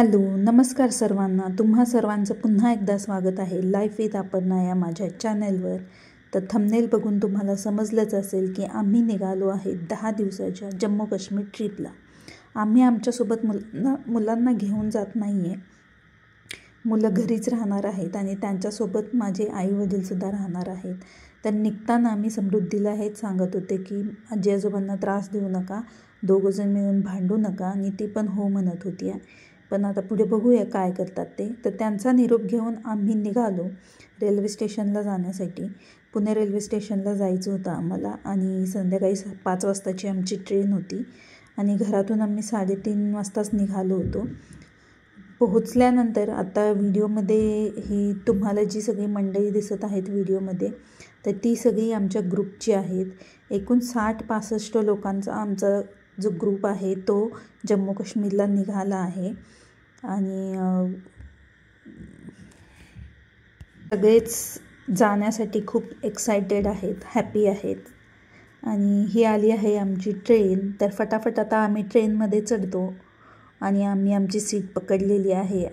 Hello, नमस्कार सर्वांना. तुम्हा सर्वांचं पुन्हा एकदा स्वागत आहे लाईफ विथ अपर्णा या माझ्या चॅनलवर. तर थंबनेल बघून तुम्हाला समजलंच असेल की आम्ही निघालो आहे 10 दिवसाच्या जम्मू काश्मीर ट्रिपला. आम्ही आमच्यासोबत मुलांना घेऊन जात नाही आहे. मुलं घरीच राहणार आहेत आणि त्यांच्यासोबत माझे आईवडीलसुद्धा राहणार आहेत. तर निघताना आम्ही समृद्धीला हेच सांगत होते की आजी आजोबांना त्रास देऊ नका, दोघंजण मिळून भांडू नका, आणि ती पण हो म्हणत होती. पण आता पुढे बघूया काय करतात ते. तर त्यांचा निरोप घेऊन आम्ही निघालो रेल्वे स्टेशनला जाण्यासाठी. पुणे रेल्वे स्टेशनला जायचं होतं आम्हाला आणि संध्याकाळी 5 वाजताची आमची ट्रेन होती आणि घरातून आम्ही 3:30 वाजताच निघालो होतो. पोहोचल्यानंतर आता व्हिडिओमध्ये ही तुम्हाला जी सगळी मंडळी दिसत आहेत व्हिडिओमध्ये, तर ती सगळी आमच्या ग्रुपची आहेत. एकूण 60-65 लोकांचा आमचा जो ग्रुप आहे तो जम्मू काश्मीरला निघाला आहे. आणि सगळेच जाण्यासाठी खूप एक्सायटेड आहेत, हॅपी आहेत. आणि ही आली आहे आमची ट्रेन. तर फटाफट आता आम्ही ट्रेनमध्ये चढतो आणि आम्ही आमची सीट पकडलेली आहे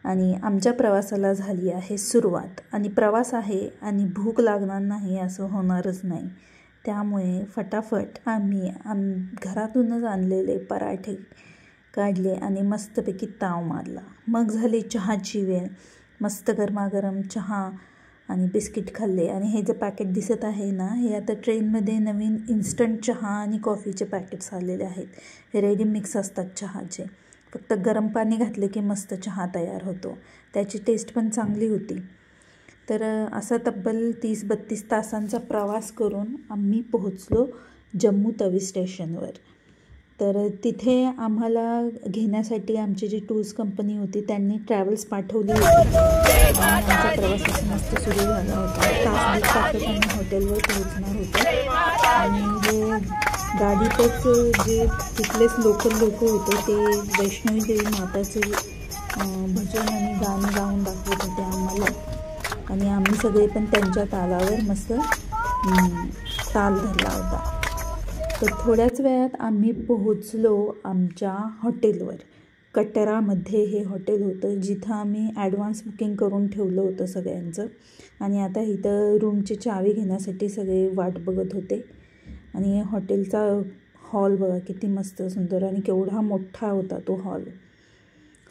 आणि आमच्या प्रवासाला झाली आहे सुरुवात. आणि प्रवास आहे आणि भूक लागणार नाही असं होणारच नाही. त्यामुळे फटाफट आम्ही घरातूनच आणलेले पराठे काढले आणि मस्तपैकी ताव मारला. मग झाली चहाची वेळ. मस्त गरमागरम चहा आणि बिस्किट खाल्ले. आणि हे जे पॅकेट दिसत आहे ना, हे आता ट्रेनमध्ये नवीन इन्स्टंट चहा आणि कॉफीचे पॅकेट्स आलेले आहेत. हे रेडी मिक्स असतात चहाचे. फक्त गरम पाणी घातले की मस्त चहा तयार होतो. त्याची टेस्ट पण चांगली होती. तर असा तब्बल 30-32 तासांचा प्रवास करून आम्ही पोहोचलो जम्मू तवी स्टेशनवर. तर तिथे आम्हाला घेण्यासाठी आमची जी टूर्स कंपनी होती त्यांनी ट्रॅव्हल्स पाठवली होती आणि आमचा प्रवास असा मस्त सुरू झाला होता. तास तासात आम्ही हॉटेलवर पोहोचणार होतो. आणि हे गाडीतच जे तिथलेच लोकल लोक होते ते वैष्णवी देवी माताचे भजन आणि गाणं गाऊन दाखवत होते आम्हाला. आणि आम्ही सगळे पण त्यांच्या तालावर मस्त ताल धरला होता. तर थोड्याच वेळात आम्ही पोहोचलो आमच्या हॉटेलवर. कटरामध्ये हे हॉटेल होतं जिथं आम्ही ॲडव्हान्स बुकिंग करून ठेवलं होतं सगळ्यांचं. आणि आता इथं रूमची चावी घेण्यासाठी सगळे वाट बघत होते. आणि हॉटेलचा हॉल बघा किती मस्त सुंदर आणि केवढा मोठा होता तो हॉल.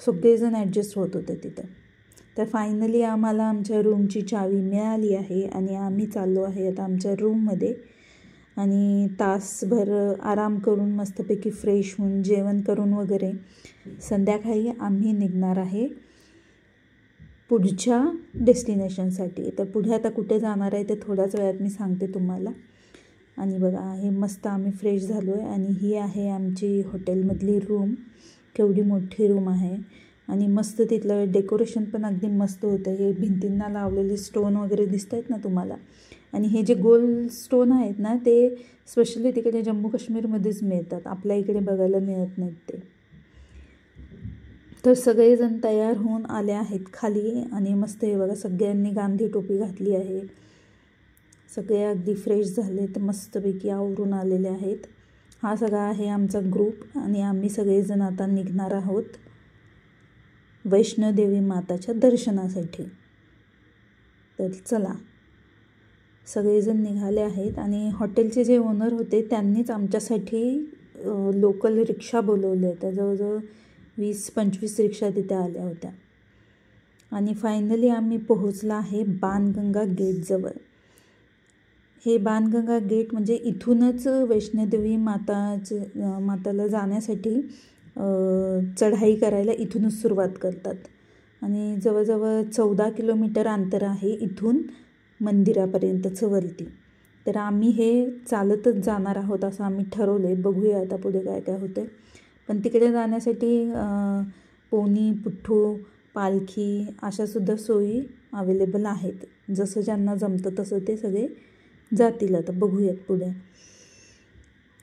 सगळेजण ॲडजस्ट होत होते तिथं. तर फायनली आम्हाला आमच्या रूमची चावी मिळाली आहे आणि आम्ही चाललो आहे आता आमच्या रूममध्ये. आणि तासभर आराम करून मस्तपैकी फ्रेश होऊन जेवण करून वगैरे संध्याकाळी आम्ही निघणार आहे पुढच्या डेस्टिनेशनसाठी. तर पुढे आता कुठे जाणार आहे ते थोड्याच वेळात मी सांगते तुम्हाला. आणि बघा हे मस्त आम्ही फ्रेश झालो आहे आणि ही आहे आमची हॉटेलमधली रूम. केवढी मोठी रूम आहे आणि मस्त तिथलं डेकोरेशन पण अगदी मस्त होतं. हे भिंतींना लावलेले स्टोन वगैरे दिसत आहेत ना तुम्हाला. आणि हे जे गोल स्टोन आहेत ना ते स्पेशली तिकडे जम्मू काश्मीरमध्येच मिळतात, आपल्या इकडे बघायला मिळत नाहीत ते. तर सगळेजण तयार होऊन आले आहेत खाली आणि मस्त हे बघा सगळ्यांनी गांधी टोपी घातली आहे. सगळे अगदी फ्रेश झाले तर मस्तपैकी आवरून आलेले आहेत. हा सगळा आहे आमचा ग्रुप आणि आम्ही सगळेजण आता निघणार आहोत वैष्णोदेवी माताच्या दर्शनासाठी. तर चला, सगळेजण निघाले आहेत. आणि हॉटेलचे जे ओनर होते त्यांनीच आमच्यासाठी लोकल रिक्षा बोलवले होत्या. जवळजवळ 20-25 रिक्षा तिथे आल्या होत्या. आणि फायनली आम्ही पोहोचला आहे बाणगंगा गेटजवळ. हे बाणगंगा गेट म्हणजे इथूनच वैष्णोदेवी माताला जाण्यासाठी चढाई करायला इथूनच सुरुवात करतात. आणि जवळजवळ 14 किलोमीटर अंतर आहे इथून मंदिरापर्यंतचं वरती. तर आम्ही हे चालतच जाणार आहोत असं आम्ही ठरवले. बघूया आता पुढे काय काय होतं. पण तिकडे जाण्यासाठी पोनी, पुठ्ठू, पालखी अशासुद्धा सोयी अवेलेबल आहेत. जसं ज्यांना जमतं तसं ते सगळे जातील. आता बघूयात पुढे.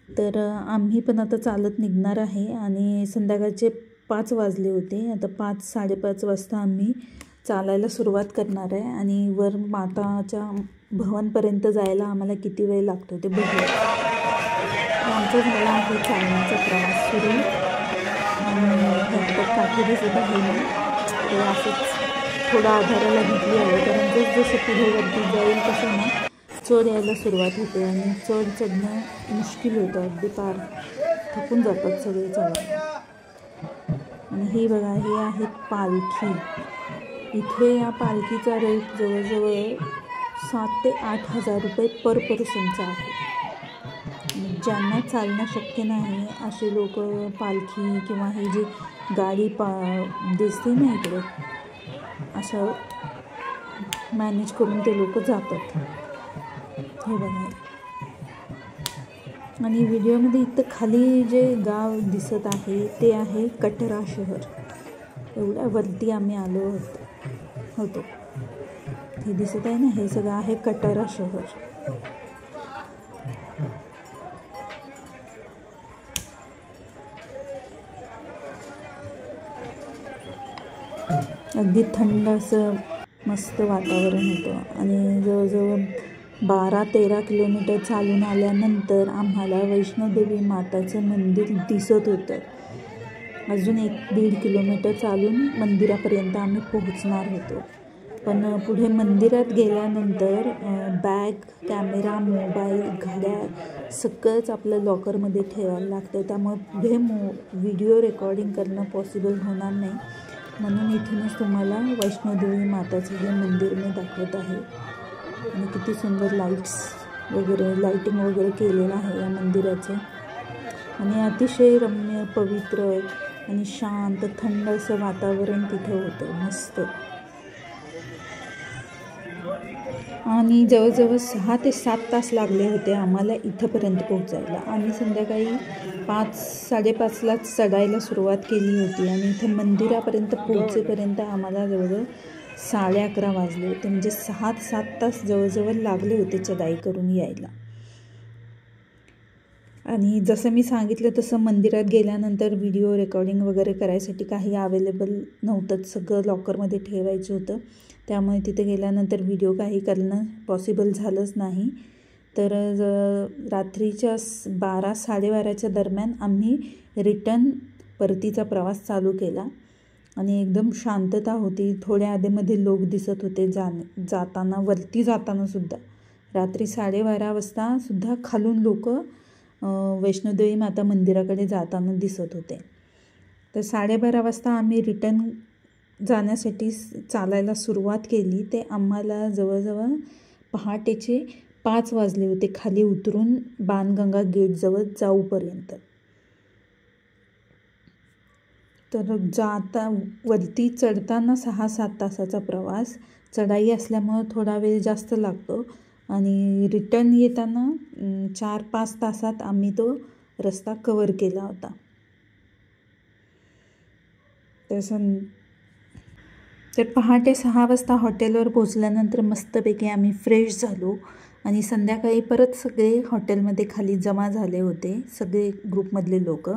तर आम्ही पण आता चालत निघणार आहे आणि संध्याकाळचे 5 वाजले होते. आता 5-5:30 वाजता आम्ही चालायला सुरुवात करणार आहे. आणि वर माताच्या भवनपर्यंत जायला आम्हाला किती वेळ लागतो ते बघूया. आमचा झाला आहे चालण्याचा प्रवास सुरू. हातात काठी दिसत आहे ना, ते असंच थोडं आधाराला घेतली आहे, कारण जसं पुढे वरती जाईल तसं ना चढ यायला सुरुवात होते आणि चढणं मुश्किल होतं, अगदी पार थकून जातात सगळे चढायला. आणि हे बघा, हे आहेत पालखी. इथे या पालखीचा रेट जवळजवळ 7,000 ते 8,000 रुपये पर पर्सनचा आहे. ज्यांना चालणं शक्य नाही असे लोक पालखी किंवा ही जी गाडी दिसते ना इकडे, असं मॅनेज करून ते लोक जातात. हे बघा, आणि व्हिडिओमध्ये इथं खाली जे गाव दिसत आहे ते आहे कटरा शहर. एवढ्या वरती आम्ही आलो होतो. हे दिसत आहे ना, हे सगळं आहे कटरा शहर. अगदी थंड असं मस्त वातावरण होतं. आणि जवळजवळ 12-13 किलोमीटर चालून आल्यानंतर आम्हाला वैष्णोदेवी माताचं मंदिर दिसत होतं. अजून 1-1.5 किलोमीटर चालून मंदिरापर्यंत आम्ही पोहोचणार होतो. पण पुढे मंदिरात गेल्यानंतर बॅग, कॅमेरा, मोबाईल, घड्याळ सगळंच आपलं लॉकरमध्ये ठेवायला लागतं. त्यामुळे पुढे व्हिडिओ रेकॉर्डिंग करणं पॉसिबल होणार नाही. म्हणून इथूनच तुम्हाला वैष्णोदेवी माताचं हे मंदिर मी दाखवत आहे. आणि किती सुंदर लाईटिंग वगैरे केलेलं आहे या मंदिराचं. आणि अतिशय रम्य, पवित्र आणि शांत थंड असं वातावरण तिथे होतं, मस्त. आणि जवळजवळ 6 ते 7 तास लागले होते आम्हाला इथंपर्यंत पोहोचायला. आम्ही संध्याकाळी 5-5:30लाच चढायला सुरुवात केली होती आणि इथं मंदिरापर्यंत पोहोचेपर्यंत आम्हाला जवळजवळ 11:30 वाजले होते. म्हणजे 6-7 तास जवळजवळ लागले होते चढाई करून यायला. आणि जसं मी सांगितलं तसं मंदिरात गेल्यानंतर व्हिडिओ रेकॉर्डिंग वगैरे करायसाठी काही अवेलेबल नव्हतंच. सगळं लॉकरमध्ये ठेवायचं होतं. त्यामुळे तिथे गेल्यानंतर व्हिडिओ काही करणं पॉसिबल झालंच नाही. तर रात्रीच्या 12-12:30च्या दरम्यान आम्ही रिटर्न परतीचा प्रवास चालू केला. आणि एकदम शांतता होती. थोड्या आधीमध्ये लोक दिसत होते जाताना, वरती जातानासुद्धा. रात्री 12:30 वाजतासुद्धा खालून लोक वैष्णोदेवी माता मंदिराकडे जाताना दिसत होते. तर 12:30 वाजता आम्ही रिटर्न जाण्यासाठी चालायला सुरुवात केली. ते आम्हाला जवळजवळ पहाटेचे 5 वाजले होते खाली उतरून बाणगंगा गेटजवळ जाऊपर्यंत. तर वरती चढताना 6-7 तासाचा प्रवास, चढाई असल्यामुळं थोडा वेळ जास्त लागतो. आणि रिटर्न येताना 4-5 तासात आम्ही तो रस्ता कवर केला होता. तर पहाटे 6 वाजता हॉटेलवर पोचल्यानंतर मस्तपैकी आम्ही फ्रेश झालो. आणि संध्याकाळी परत सगळे हॉटेलमध्ये खाली जमा झाले होते, सगळे ग्रुपमधले लोक.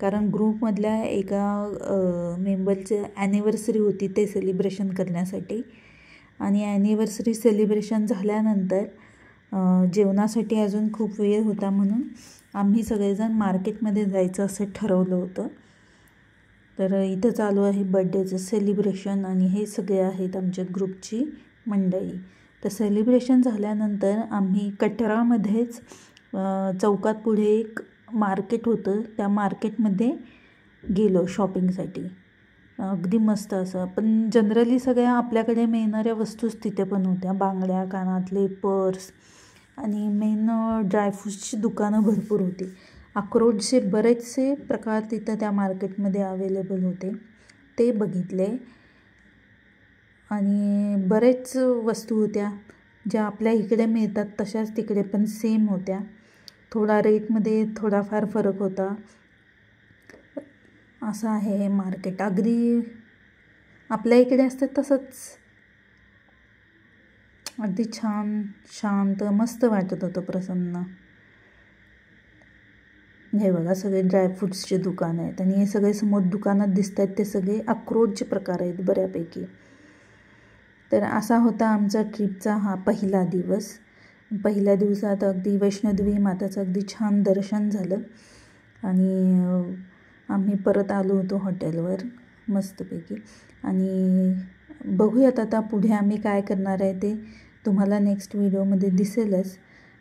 कारण ग्रुपमधल्या एका मेंबरची ॲनिव्हर्सरी होती ते सेलिब्रेशन करण्यासाठी. आणि ॲनिव्हर्सरी सेलिब्रेशन झाल्यानंतर जेवणासाठी अजून खूप वेळ होता, म्हणून आम्ही सगळेजण मार्केटमध्ये जायचं असं ठरवलं होतं. तर इथं चालू आहे बड्डेचं सेलिब्रेशन आणि हे सगळे आहेत आमच्या ग्रुपची मंडळी. तर सेलिब्रेशन झाल्यानंतर आम्ही कटरामध्येच चौकात पुढे एक मार्केट होतं, त्या मार्केटमध्ये गेलो शॉपिंगसाठी. अगदी मस्त असं. पण जनरली सगळ्या आपल्याकडे मिळणाऱ्या वस्तूच तिथे पण होत्या. बांगड्या, कानातले, पर्स आणि मेन ड्रायफ्रूट्सची दुकानं भरपूर होती. अक्रोडचे बरेचसे प्रकार तिथं त्या मार्केटमध्ये अवेलेबल होते, ते बघितले. आणि बरेच वस्तू होत्या ज्या आपल्या इकडे मिळतात तशाच तिकडे पण सेम होत्या. थोडा रेटमध्ये थोडाफार फरक होता. असं आहे हे मार्केट, अगदी आपल्या इकडे असतं तसंच. अगदी छान, शांत, मस्त वाटत होतं, प्रसन्न. हे बघा, सगळे ड्रायफ्रूट्सचे दुकान आहेत. आणि हे सगळे समोर दुकानात दिसत आहेत ते सगळे अक्रोडचे प्रकार आहेत बऱ्यापैकी. तर असा होता आमचा ट्रिपचा हा पहिला दिवस. पहिल्या दिवसात अगदी वैष्णोदेवी माताचं अगदी छान दर्शन झालं. आणि आम्ही परत आलो होतो हॉटेलवर मस्तपैकी. आणि बघूयात आता पुढे आम्ही काय करणार आहे ते तुम्हाला नेक्स्ट व्हिडिओमध्ये दिसेलच.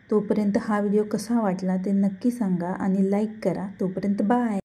तोपर्यंत हा व्हिडिओ कसा वाटला ते नक्की सांगा आणि लाईक करा. तोपर्यंत बाय.